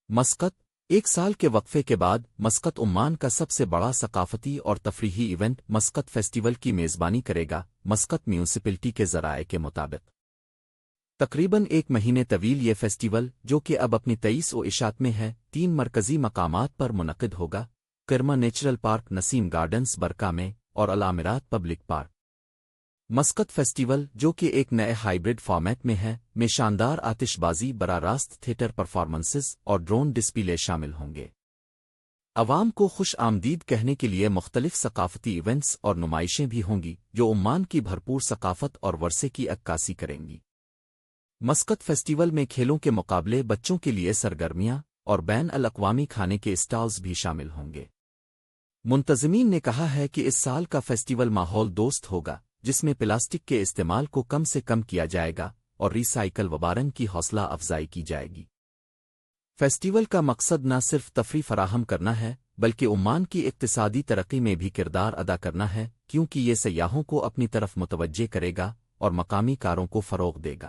Muscat ایک سال کے وقفے کے بعد مسقط عمان کا سب سے بڑا ثقافتی اور تفریحی ایونٹ مسقط فیسٹیول کی میزبانی کرے گا مسقط میونسپلٹی کے ذرائع کے مطابق تقریباً ایک مہینے طویل یہ فیسٹیول جو کہ اب اپنی 23 اشاعت میں ہے 3 مرکزی مقامات پر منعقد ہوگا کرما نیچرل پارک نسیم گارڈنز برکا میں اور الامرات پبلک پارک مسقط فیسٹیول جو کہ ایک نئے ہائیبرڈ فارمیٹ میں ہے میں شاندار آتش بازی براہ راست تھیٹر پرفارمنسز اور ڈرون ڈسپلے شامل ہوں گے عوام کو خوش آمدید کہنے کے لیے مختلف ثقافتی ایونٹس اور نمائشیں بھی ہوں گی جو عمان کی بھرپور ثقافت اور ورثے کی عکاسی کریں گی مسقط فیسٹیول میں کھیلوں کے مقابلے بچوں کے لیے سرگرمیاں اور بین الاقوامی کھانے کے اسٹالز بھی شامل ہوں گے منتظمین نے کہا ہے کہ اس سال کا فیسٹیول ماحول دوست ہوگا جس میں پلاسٹک کے استعمال کو کم سے کم کیا جائے گا اور ری سائیکل وبارن کی حوصلہ افزائی کی جائے گی فیسٹیول کا مقصد نہ صرف تفریح فراہم کرنا ہے بلکہ عمان کی اقتصادی ترقی میں بھی کردار ادا کرنا ہے کیونکہ یہ سیاحوں کو اپنی طرف متوجہ کرے گا اور مقامی کاروں کو فروغ دے گا